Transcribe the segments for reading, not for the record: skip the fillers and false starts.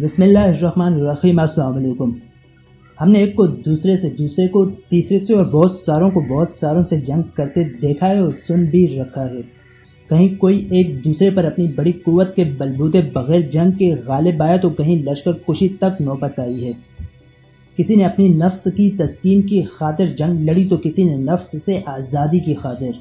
بسم اللہ الرحمن الرحیم۔ السلام علیکم۔ ہم نے ایک کو دوسرے سے، دوسرے کو تیسرے سے اور بہت ساروں کو بہت ساروں سے جنگ کرتے دیکھا ہے اور سن بھی رکھا ہے۔ کہیں کوئی ایک دوسرے پر اپنی بڑی قوت کے بلبوتے بغیر جنگ کے غالب آیا تو کہیں لشکر کشی تک نوبت آئی ہے۔ کسی نے اپنی نفس کی تسکین کی خاطر جنگ لڑی تو کسی نے نفس سے آزادی کی خاطر۔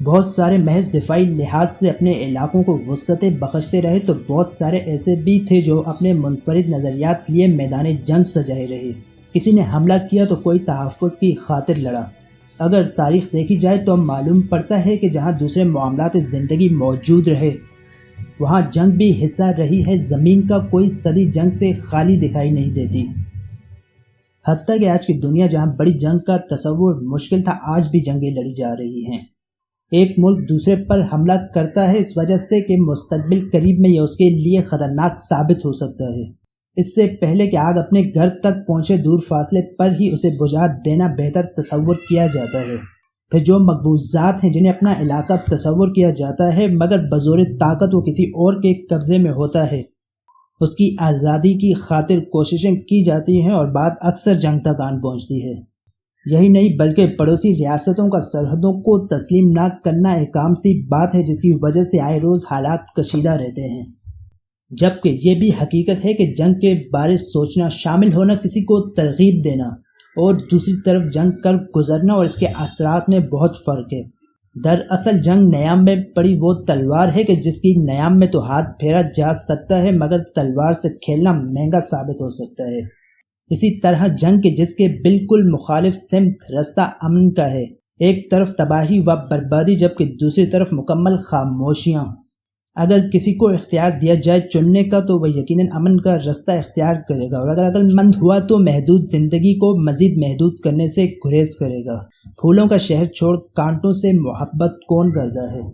بہت سارے محض دفاعی لحاظ سے اپنے علاقوں کو وسعتیں بخشتے رہے تو بہت سارے ایسے بھی تھے جو اپنے منفرد نظریات لیے میدان جنگ سجائے رہے۔ کسی نے حملہ کیا تو کوئی تحفظ کی خاطر لڑا۔ اگر تاریخ دیکھی جائے تو معلوم پڑتا ہے کہ جہاں دوسرے معاملات زندگی موجود رہے وہاں جنگ بھی حصہ رہی ہے۔ زمین کا کوئی صدی جنگ سے خالی دکھائی نہیں دیتی۔ حتیٰ کہ آج کی دنیا جہاں بڑی جنگ کا تصور مشکل تھا، آج بھی جنگیں لڑی جا رہی ہیں۔ ایک ملک دوسرے پر حملہ کرتا ہے اس وجہ سے کہ مستقبل قریب میں یہ اس کے لیے خطرناک ثابت ہو سکتا ہے۔ اس سے پہلے کہ آگ اپنے گھر تک پہنچے دور فاصلے پر ہی اسے بجھا دینا بہتر تصور کیا جاتا ہے۔ پھر جو مقبوضات ہیں جنہیں اپنا علاقہ تصور کیا جاتا ہے مگر بزور طاقت وہ کسی اور کے قبضے میں ہوتا ہے، اس کی آزادی کی خاطر کوششیں کی جاتی ہیں اور بات اکثر جنگ تک آن پہنچتی ہے۔ یہی نہیں بلکہ پڑوسی ریاستوں کا سرحدوں کو تسلیم نہ کرنا ایک عام سی بات ہے جس کی وجہ سے آئے روز حالات کشیدہ رہتے ہیں۔ جبکہ یہ بھی حقیقت ہے کہ جنگ کے بارے سوچنا، شامل ہونا، کسی کو ترغیب دینا اور دوسری طرف جنگ کر گزرنا اور اس کے اثرات میں بہت فرق ہے۔ دراصل جنگ نیام میں پڑی وہ تلوار ہے کہ جس کی نیام میں تو ہاتھ پھیرا جا سکتا ہے مگر تلوار سے کھیلنا مہنگا ثابت ہو سکتا ہے۔ اسی طرح جنگ کے جس کے بالکل مخالف سمت رستہ امن کا ہے، ایک طرف تباہی و بربادی جبکہ دوسری طرف مکمل خاموشیاں۔ اگر کسی کو اختیار دیا جائے چننے کا تو وہ یقیناً امن کا رستہ اختیار کرے گا اور اگر عقل مند ہوا تو محدود زندگی کو مزید محدود کرنے سے گریز کرے گا۔ پھولوں کا شہر چھوڑ کانٹوں سے محبت کون کرتا ہے؟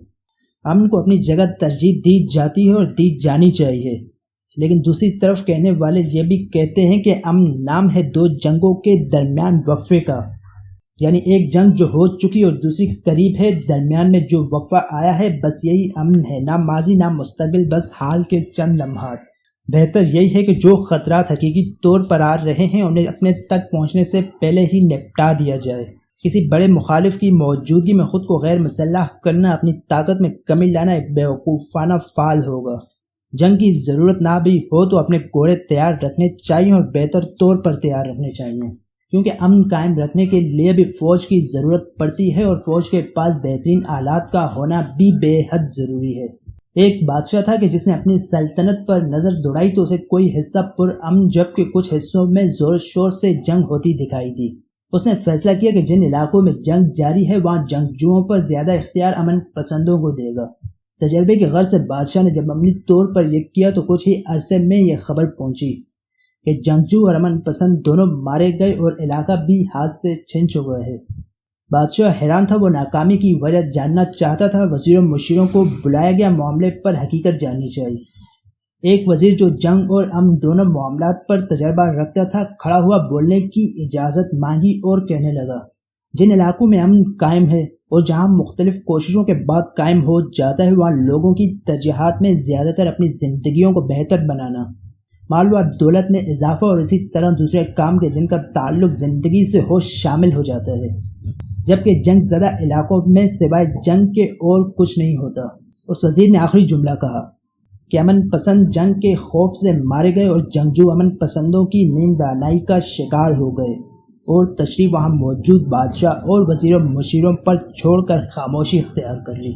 امن کو اپنی جگہ ترجیح دی جاتی ہے اور دی جانی چاہیے، لیکن دوسری طرف کہنے والے یہ بھی کہتے ہیں کہ امن نام ہے دو جنگوں کے درمیان وقفے کا، یعنی ایک جنگ جو ہو چکی اور دوسری قریب ہے، درمیان میں جو وقفہ آیا ہے بس یہی امن ہے، نہ ماضی نہ مستقبل، بس حال کے چند لمحات۔ بہتر یہی ہے کہ جو خطرات حقیقی طور پر آ رہے ہیں انہیں اپنے تک پہنچنے سے پہلے ہی نپٹا دیا جائے۔ کسی بڑے مخالف کی موجودگی میں خود کو غیر مسلح کرنا، اپنی طاقت میں کمی لانا ایک بیوقوفانہ فعل ہوگا۔ جنگ کی ضرورت نہ بھی ہو تو اپنے گھوڑے تیار رکھنے چاہیے اور بہتر طور پر تیار رکھنے چاہیے، کیونکہ امن قائم رکھنے کے لیے بھی فوج کی ضرورت پڑتی ہے اور فوج کے پاس بہترین آلات کا ہونا بھی بے حد ضروری ہے۔ ایک بادشاہ تھا کہ جس نے اپنی سلطنت پر نظر دوڑائی تو اسے کوئی حصہ پر امن جبکہ کچھ حصوں میں زور شور سے جنگ ہوتی دکھائی دی۔ اس نے فیصلہ کیا کہ جن علاقوں میں جنگ جاری ہے وہاں جنگجوؤں پر زیادہ اختیار امن پسندوں کو دے گا۔ تجربے کے غرض سے بادشاہ نے جب عملی طور پر یہ کیا تو کچھ ہی عرصے میں یہ خبر پہنچی کہ جنگجو اور امن پسند دونوں مارے گئے اور علاقہ بھی ہاتھ سے چھن چکا ہے۔ بادشاہ حیران تھا، وہ ناکامی کی وجہ جاننا چاہتا تھا۔ وزیروں مشیروں کو بلایا گیا، معاملے پر حقیقت جاننی چاہیے۔ ایک وزیر جو جنگ اور امن دونوں معاملات پر تجربہ رکھتا تھا کھڑا ہوا، بولنے کی اجازت مانگی اور کہنے لگا، جن علاقوں میں امن قائم ہے اور جہاں مختلف کوششوں کے بعد قائم ہو جاتا ہے وہاں لوگوں کی ترجیحات میں زیادہ تر اپنی زندگیوں کو بہتر بنانا، مال و دولت میں اضافہ اور اسی طرح دوسرے کام کے جن کا تعلق زندگی سے ہو شامل ہو جاتا ہے، جبکہ جنگ زدہ علاقوں میں سوائے جنگ کے اور کچھ نہیں ہوتا۔ اس وزیر نے آخری جملہ کہا کہ امن پسند جنگ کے خوف سے مارے گئے اور جنگجو امن پسندوں کی نیند آنائی کا شکار ہو گئے، اور تشریف وہاں موجود بادشاہ اور وزیروں مشیروں پر چھوڑ کر خاموشی اختیار کر لی۔